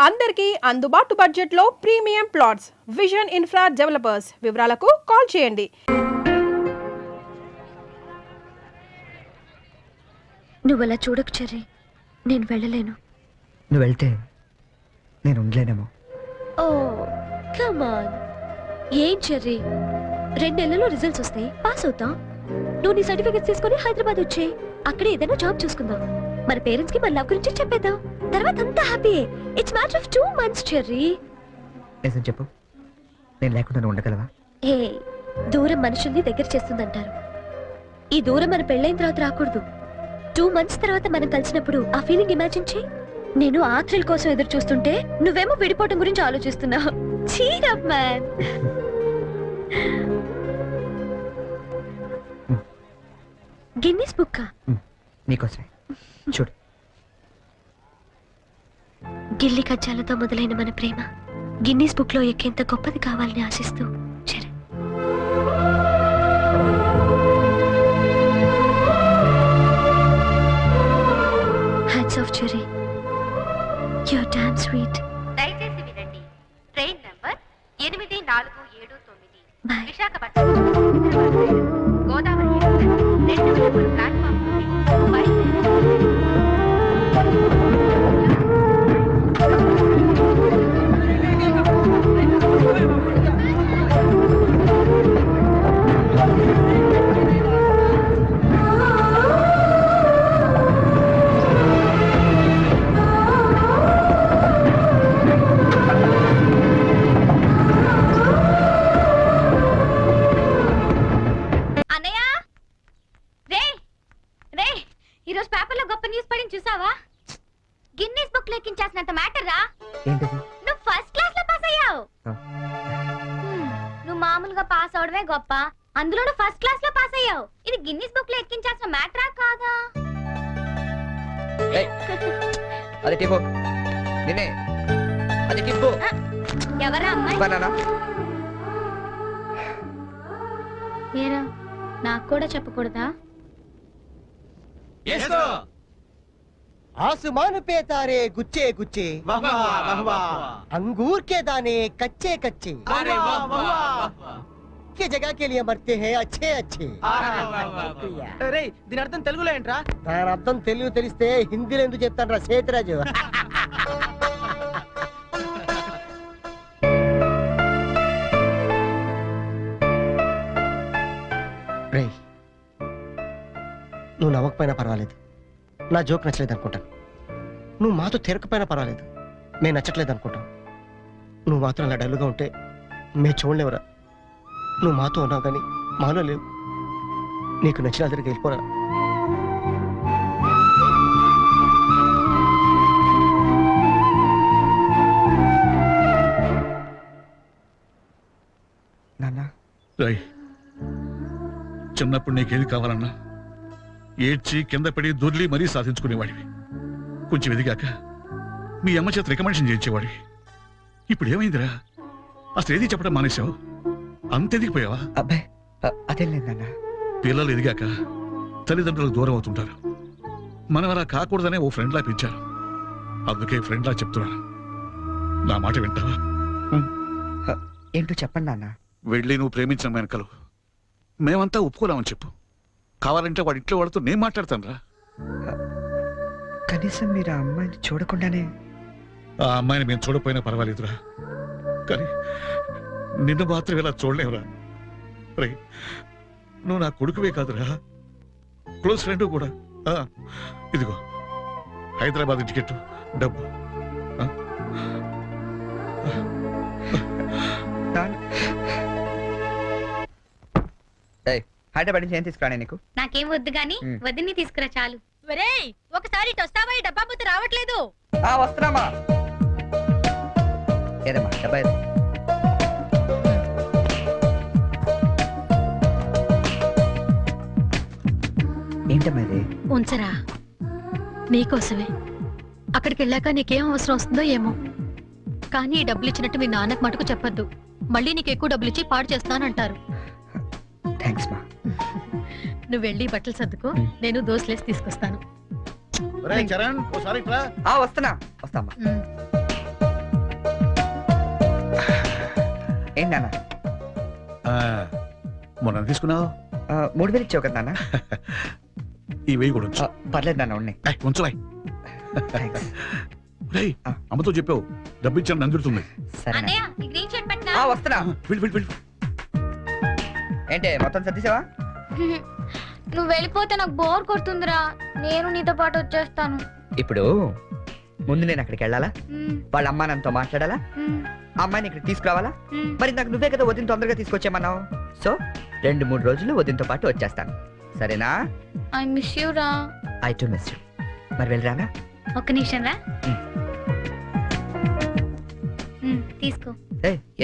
అందరికీ అందుబాటు బడ్జెట్లో premium plots vision infra developers. వివరాలకు కాల్ చేయండి. నువ్వు అలా చూడకు చెర్రీ, నేను వెళ్ళలేను. నువ్వు వెళ్తే నేను ఉండలేనేమో. Oh come on. ఏం చెర్రీ, 2 నెలల్లో రిజల్ట్స్ వస్తాయి, పాస్ అవుతాం. నువ్వు నీ సర్టిఫికెట్స్ తీసుకొని హైదరాబాద్ వచ్చే, అక్కడే ఏదైనా జాబ్ చూసుకుందాం. మన పేరెంట్స్ కి మన లవ్ గురించి చెప్పేద్దాం. తర్వాత అంతా happy. It's matter of 2 months cherry. నిజం చెప్పు, నేను లేకుండా నువ్వు ఉండగలవా? ఏ దూరం మనుషుల్ని దగ్గర చేస్తుందంటారు. ఈ దూరం మన పెళ్ళైన తర్వాత రాకూడదు. 2 months తర్వాత మనం కలిసినప్పుడు ఆ ఫీలింగ్ ఇమాజిన్ చేయి. నేను ఆ థ్రిల్ కోసం ఎదురు చూస్తుంటే నువ్వేమో విడిపోవటం గురించి ఆలోచిస్తున్నావు. Cheer up man. Guinness book నీకోసమే. చూడు, గిల్లి కజ్జాలతో మొదలైన మన ప్రేమ గిన్నిస్ బుక్ లో ఎక్కేంత గొప్పది కావాలని ఆశిస్తూ Charan. Hats off Cherry, you're damn sweet. దయచేసి వినండి, ట్రైన్ నంబర్ 8479 బాయ్. Visakhapatnam Godavari express 2 number platform నుండి బయలుదేరి ఈరోజు పేపర్లో గొప్ప న్యూస్ పడింది చూసావా? గిన్నిస్ బుక్ లో ఎక్కించాల్సినంత మ్యాటర్ రా. ఏంటది? నువ్వు ఫస్ట్ క్లాస్ లో పాస్ అయ్యావు. నువ్వు మామూలుగా పాస్ అవడమే గొప్ప, అందులో నువ్వు ఫస్ట్ క్లాస్ లో పాస్ అయ్యావు. ఇది గిన్నిస్ బుక్ లో ఎక్కించాల్సిన మ్యాటరా కాదా? అది టిపో, నిన్నే అది టిపో. ఎవరా అమ్మాయి? బనానా. ఏరా, నాకు కూడా చెప్పకూడదా? आसमान पे तारे गुच्चे गुच्चे, अंगूर के दाने कच्चे कच्चे, ये जगह के लिए मरते हैं अच्छे अच्छे. దీని అర్థం తెలుగులో ఏంట్రా? దాని అర్థం తెలుగు తెలిస్తే హిందీలో ఎందుకు చెప్తాను రా సేతురాజు. నువ్వు నవ్వకపోయినా పర్వాలేదు, నా జోక్ నచ్చలేదు అనుకుంటాను. నువ్వు మాతో తిరగకపోయినా పర్వాలేదు, మేము నచ్చట్లేదు అనుకుంటాం. నువ్వు మాత్రం అలా డల్లుగా ఉంటే మేము చూడలేవురా. నువ్వు మాతో ఉన్నావు కానీ మాలో లేవు. నీకు నచ్చిన దగ్గరికి వెళ్ళిపోరా. నాన్న, చిన్నప్పుడు నీకేది కావాలన్నా ఏడ్చి కింద పడి దొర్లి మరీ సాధించుకునేవాడివి. కొంచెం ఎదిగాక మీ అమ్మ చేత రికమెండేషన్ చేయించేవాడివి. ఇప్పుడు ఏమైందిరా? అసలు ఏది చెప్పడం మానేశావు? అంత ఎదిగిపోయావా? అబ్బాయి అదేం లేదు నాన్న. పిల్లలు ఎదిగాక తల్లిదండ్రులకు దూరం అవుతుంటారు. మనం అలా కాకూడదనే ఓ ఫ్రెండ్లా పెంచారు. అందుకే ఫ్రెండ్లా చెప్తున్నాను, నా మాట వింటావా? ఏంటో చెప్పండి నాన్న. వెళ్ళి నువ్వు ప్రేమించిన వెనకలు మేమంతా ఒప్పుకోలేమని చెప్పు. కావాలంటే వాడి ఇంట్లో వాడితో నేను మాట్లాడతాను రా. కనీసం మీరు ఆ అమ్మాయిని చూడకుండానే. ఆ అమ్మాయిని మేము చూడపోయినా పర్వాలేదురా, కానీ నిన్ను మాత్రం ఇలా చూడలేవురా. రే, నువ్వు నా కొడుకువే కాదురా, క్లోజ్ ఫ్రెండ్ కూడా. ఇదిగో హైదరాబాద్ టికెట్, డబ్బు. హైదరాబాద్ నుంచి ఏం తీసుకురానే నీకు? నాకేం వద్దు గాని వదిన్ని తీసుకురా చాలు. ఒకసారి వస్తావా? ఈ డబ్బా బుద్ధి రావట్లేదు. వస్తున్నామా? ఏదమ్మా డబ్బా? ఏంటమ్మా ఇది? ఉంచరా, నీకోసమే. అక్కడికి వెళ్ళాక నీకేం అవసరం వస్తుందో ఏమో, కానీ ఈ డబ్బులు ఇచ్చినట్టు మీ నాన్నకు మటుకు చెప్పొద్దు. మళ్ళీ నీకు ఎక్కువ డబ్బులు ఇచ్చి పాడు చేస్తానంటారు. థ్యాంక్స్ మా. నువ్వు వెళ్ళి బట్టలు సర్దుకో, నేను దోశలేసి తీసుకొస్తాను. చరణ్, వస్తున్నా. వస్తామా? ఏంటి నాన్న మొన్న తీసుకున్నావు 3000 ఇచ్చావు కదా నాన్న ఈ వెయ్యి కూడా ఉంచు. పర్లేదు నాన్న ఉన్నాయి ఉంచవాయి థ్యాంక్స్ అమ్మతో చెప్పావు డబ్బు ఇచ్చాను నందుతుంది సరే అన్నయ్య ఈ గ్రీన్ షర్ట్ పెట్టినా వస్తున్నా వెళ్ళి వెళ్ళి వెళ్ళి ఏంటి మొత్తం సర్దిసావా నువ్వు వెళ్ళిపోతే నాకు బోర్ కొడుతుందిరా నేను నీతో పాటు వచ్చేస్తాను ఇప్పుడు ముందు నేను అక్కడికి వెళ్ళాలా వాళ్ళ అమ్మా నాన్నతో మాట్లాడాలా అమ్మాయిని ఇక్కడ తీసుకురావాలా మరి నాకు నువ్వే కదా వదిన తొందరగా తీసుకొచ్చేమన్నావు సో 2-3 రోజులు వదినతో పాటు వచ్చేస్తాను సరేనా ఐ మిస్ యూ రా ఐ టు మిస్ యూ మరి వెళ్ళరానా ఒక్క నిమిషం రా తీసుకో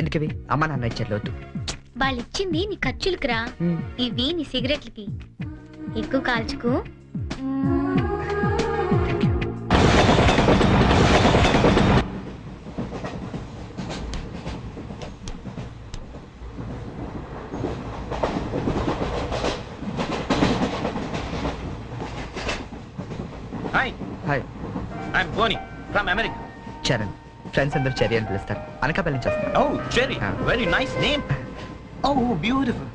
ఎందుకు ఇవి అమ్మా నాన్న ఇచ్చారు వద్దు వాళ్ళు ఇచ్చింది నీ ఖర్చులకు రా ఇవి నీ సిగరెట్లకి ఎక్కువ కాల్చుకు Hi, hi I'm Boni from America. Charan friends అందరూ చెరి అని పిలుస్తారు అనకాపల్లి నుంచి వస్తాను Oh, Jerry, Ah. very nice name. Oh, beautiful.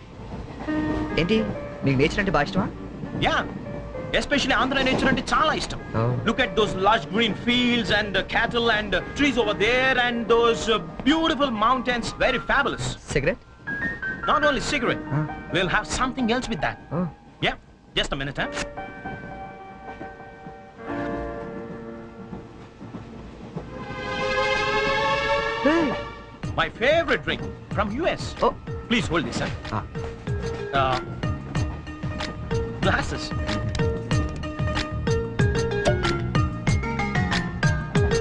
ఏంటి నీకు నేచర్ అంటే బాగా ఇష్టమా Yeah, especially Andhra nature and chala ishtam. Look at those large green fields and cattle and trees over there and those beautiful mountains, very fabulous. Cigarette Not only cigarette, we'll have something else with that. Oh Yeah, just a minute, huh? My favorite drink from US. Oh. Please hold this, sir. Glasses.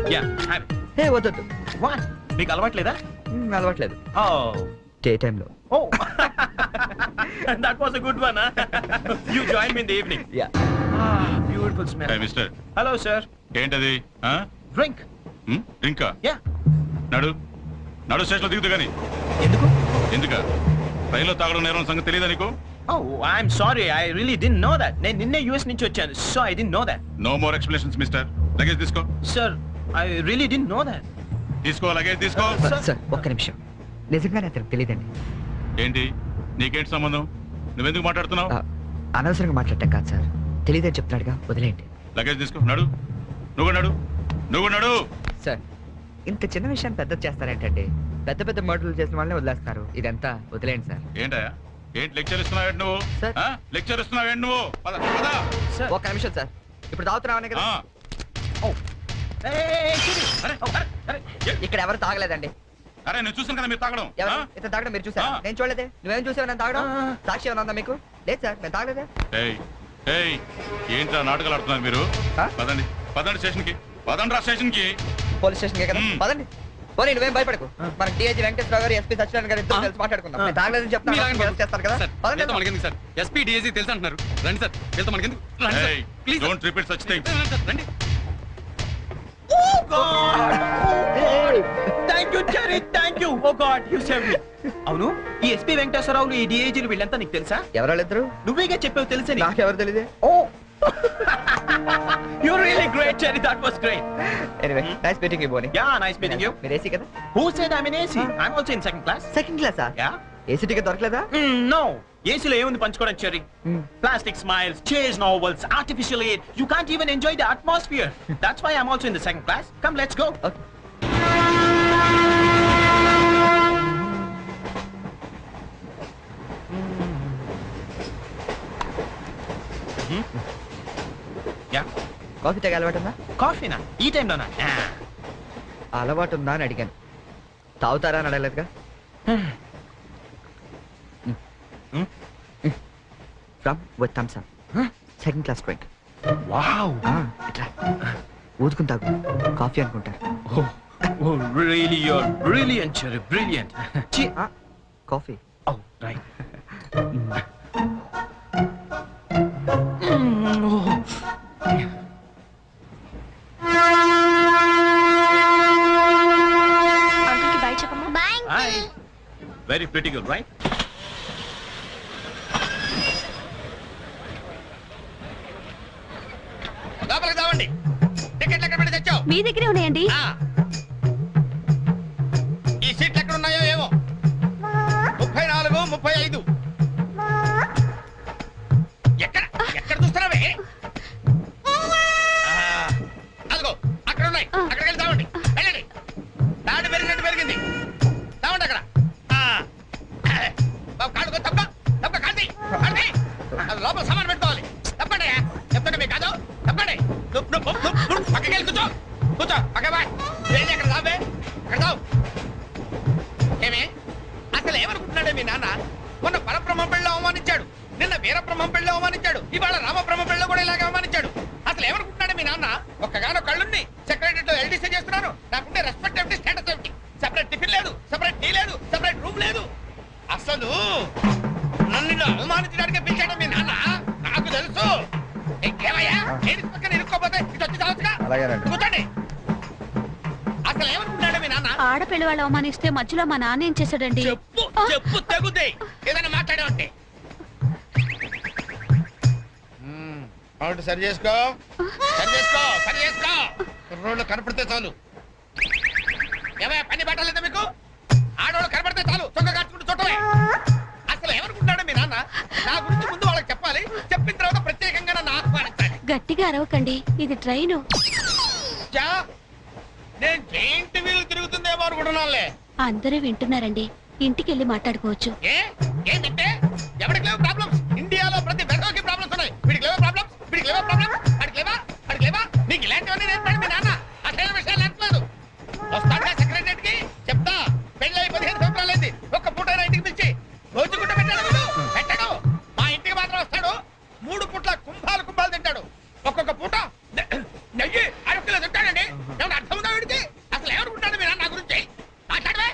Yeah, have it. ఏ వద్దొద్దు What? మీకు అలవాట్లేదా? అలవాట్లేదు Oh. Day టైంలో Oh. That was a good one, huh? You join me in the evening. Yeah Ah, beautiful smell. Mister Hello, sir. ఏంటది Drink. ఇంకా Yeah. నడు నడు స్టేషన్లో దిగుతు కానీ ఎందుకు? ఎందుక రైల్లో తాగడం నేరం సంగతి తెలియదా నీకు Oh, I'm sorry. I really didn't know that. నేను నిన్నే US నుంచి వచ్చాను. So I didn't know that. No more explanations mister luggage తీసుకో Sir, I really didn't know that. తీసుకో లగేజ్ తీసుకో సార్ ఒక్క నిమిషం నిజంగానే అతనికి తెలియదండి ఏంటి నీకేంటి సంబంధం నువ్వెందుకు మాట్లాడుతున్నావు అనవసరంగా మాట్లాడటం కాదు సార్ తెలియదని చెప్తున్నాడుగా వదిలేయండి లగేజ్ తీసుకో నడు నువ్వు నడు నువ్వు నడు సార్ ఇంత చిన్న విషయాన్ని పెద్ద చేస్తారేంటండి పెద్ద పెద్ద మర్డర్లు చేసిన వాళ్ళని వదిలేస్తారు ఇదంతా వదిలేయండి సార్ ఏంటయ్యా ఏంటి లెక్చర్ ఇస్తున్నావు నువ్వు సార్. లెక్చర్ ఇస్తున్నావు నువ్వు పద పద Sir. ఒక్క నిమిషం సార్ ఇప్పుడు తాగుతున్నామనే కదా ఆ, Hey, Kitty. అరే, ఇక్కడ ఎవరు తాగలేదండి అరే నేను చూసాను కదా మీరు తాగడం ఎవరు ఆ? ఇతను తాగడం మీరు చూసారా ఆ. నేను చూడలేదే నువ్వేం చూసావు నేను తాగడం ఆ. సాక్షి ఏమైనా ఉందా మీకు లేదు సార్ నేను తాగలేదే ఏయ్ ఏయ్ ఏంట్రా నాటకాలు ఆడుతున్నారు మీరు ఆ? పదండి పదండి స్టేషన్కి పదండి రా స్టేషన్కి పోలీస్ స్టేషన్ కదా మ్మ్. పదండి పోనీ నువ్వేం భయపడకు మనకి డిఐజీ వెంకటేశ్వర గారు ఎస్పీ సత్యనారాయణ గారు ఇద్దరు కలిసి మాట్లాడుకుందాం నేను తాగలేదని చెప్తాను చేస్తారు కదా పదండి మనకెందుకు సార్ ఎస్పీ డిఎస్సీ తెలుసు అంటున్నారు రండి సార్ వెళ్తా మనకెందుకు రండి సార్ ఏయ్ please don't repeat such things రండి Thank you, Jerry. Thank you. Oh God, you saved me. అవును ఈ ఎస్పీ వెంకటేశ్వరరావులు ఈ డిఐజీలు వీళ్ళంతా నీకు తెలుసా? ఎవరాళ్ళిద్దరు నువ్వేగా చెప్పావు తెలుసని. నాకెవరు తెలియదే Oh. You're really great, Jerry. That was great. Anyway nice meeting you Boney Yeah, nice meeting you. మీరు ఏసీ కదా Who said I'm in AC? I'm also in second class. Second క్లాసా Yeah. ఏసీ టికెట్ దొరకలేదా No. ఏసీలో ఏముంది పంచుకోవడం Cherry plastic smiles cheap novels artificial air you can't even enjoy the atmosphere that's why I am also in the second class come let's go ya coffee తాగే అలవాటు ఉందా కాఫీనా ఈ టైంలోనా అలవాటు ఉందా అని అడిగాను తాగుతారా అని అడగలేదుగా from with Thums Up second class drink wow ఇట్లా ఊదుకుని తాగు కాఫీ అనుకుంటారు oh really you're brilliant Cherry brilliant coffee oh right అంకుల్కి బై చెప్పమ్మా bye hi very pretty girl right లోపలికి రావండి టికెట్లు ఎక్కడ పెట్టి తెచ్చావు మీ దగ్గరే ఉన్నాయండి ఈ సీట్లు ఎక్కడ ఉన్నాయో ఏమో ఆడపిల్ల వాళ్ళు అవమానిస్తే మధ్యలో మా నాన్న ఏం చేశాడండి? చెప్పు చెప్పు తగుదే ఏదైనా మాట్లాడావంటే సరి చేసుకో సరి చేసుకో రోడ్లు కనపడితే చాలు ఏమయ్య పని పట్టలేదా మీకు? ఆడవాళ్ళు కనపడితే చాలు చొక్క కాచుకుంటూ చుట్టమే. అసలు ఎవరుకుంటాడో మీ నాన్న? నా గురించి ముందు వాళ్ళకి చెప్పాలి, చెప్పిన తర్వాత ప్రత్యేకంగా నన్ను ఆహ్వానించాలి. గట్టిగా అరవకండి, ఇది ట్రైను. చా, నేను జైంట్ వీలు తిరుగుతుందేమో అనుకుంటున్నానులే. అందరూ వింటున్నారండి, ఇంటికి వెళ్ళి మాట్లాడుకోవచ్చు. ఏంటంటే ఎవరికి లేవు ప్రాబ్లమ్స్? ఇండియాలో ప్రతి బెడవకి ప్రాబ్లమ్స్ ఉన్నాయి. వీడికి లేవా ప్రాబ్లమ్స్? వీడికి లేవా ప్రాబ్లమ్స్? వాడికి లేవా? నీకు ఇలాంటివన్నీ నేర్పండి మీ నాన్న. అసలు విషయాలు నేర్పలేదు. వస్తాడా సెక్రటరీకి చెప్తా. పెళ్ళి 15 సంవత్సరాలైంది, ఒక్క పూట ఇంటికి పిలిచి రోజుకుంట పెట్టాడు. మా ఇంటికి మాత్రం వస్తాడు, 3 పూట్ల కుంభాలు తింటాడు. ఒక్కొక్క పూట నెయ్యి 1/2 కిలో తింటాడండి. ఏమన్నా అర్థం ఉందా వీడికి? అసలు ఎవరుకుంటాడు మీ నాన్న గురించి? మాట్లాడవే.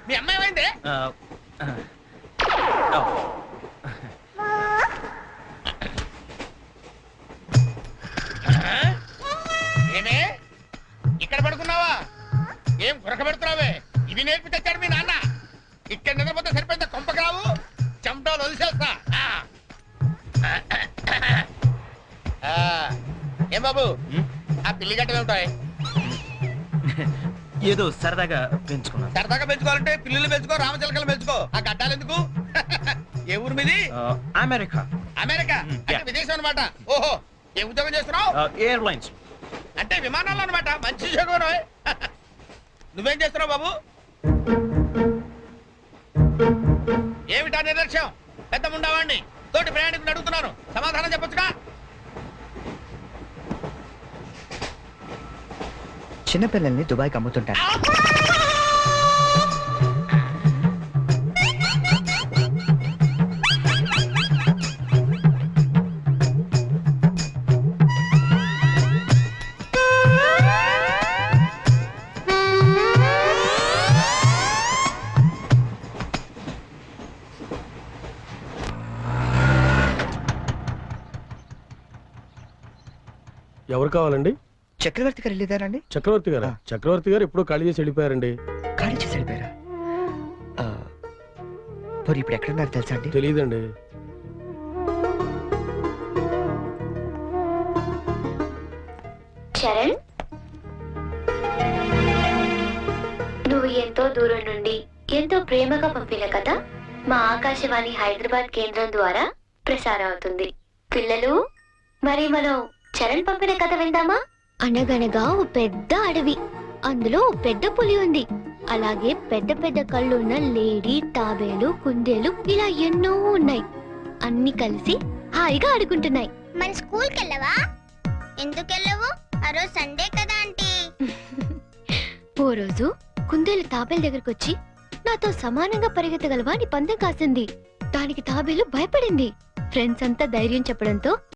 మీ అమ్మాయి ఏమైంది? ఏమే ఇక్కడ పడుకున్నావా? ఏం గురక పెడుతున్నావే? ఇవి నేర్పి తెచ్చాడు మీ నాన్న. ఇక్కడ నిద్రపోతే సరిపోయింది, కొంపకి రావు, చెమటలు వదిలేస్తా. ఏం బాబు ఆ పిల్లి గట్టలు ఉంటాయి? ఏదో సరదాగా పెంచుకున్నాను. సరదాగా పెంచుకోవాలంటే పిల్లులు పెంచుకో, రామచిలకలు పెంచుకో. ఆ గడ్డాలు ఎందుకు? ఏ ఊరు మీది? అమెరికా. అమెరికా అంటే విదేశం అనమాట. ఓహో, ఏ ఉద్యోగం చేస్తున్నావు? ఎయిర్లైన్స్. అంటే విమానాలు అనమాట. మంచి ఉద్యోగం. నువ్వేం చేస్తున్నావు బాబు? ఏమిటా నిర్లక్ష్యం? పెద్ద ఉండవాడిని తోటి ప్రయాణికుని అడుగుతున్నాను, సమాధానం చెప్పొచ్చుగా. చిన్నపిల్లల్ని దుబాయ్కి అమ్ముతుంటారు. ఎవరు కావాలండి? చక్రవర్తి గారు వెళ్ళేదారండి? చక్రవర్తి గారు? చక్రవర్తి గారు ఎప్పుడో ఖాళీ చేసి వెళ్ళిపోయారండి. ఖాళీ చేసి వెళ్ళిపోయారా? మరి ఇప్పుడు ఎక్కడున్నారు తెలుసా అండి? తెలియదండి. చరణ్, నువ్వు ఎంతో దూరం నుండి ఎంతో ప్రేమగా పంపిన కథ మా ఆకాశవాణి హైదరాబాద్ కేంద్రం ద్వారా ప్రసారం అవుతుంది. పిల్లలు, మరి మనం చరణ్ పంపిన కథ విందామా? అనగనగా ఓ పెద్ద అడవి, అందులో ఓ పెద్ద పులి ఉంది. అలాగే పెద్ద పెద్ద కళ్ళున్న లేడీ, తాబేలు, కుందేలు ఇలా ఎన్నో ఉన్నాయి. అన్ని కలిసి హాయిగా ఆడుకుంటున్నాయి. మన స్కూల్కి వెళ్ళవా? ఎందుకు వెళ్ళవు? ఆ రోజు సండే కదా ఆంటీ. ఓ రోజు కుందేలు తాబేలు దగ్గరకు వచ్చి నాతో సమానంగా పరిగెత్తగలవా అని పందెం కాసింది. దానికి తాబేలు భయపడింది. ఫ్రెండ్స్ అంతా ధైర్యం చెప్పడంతో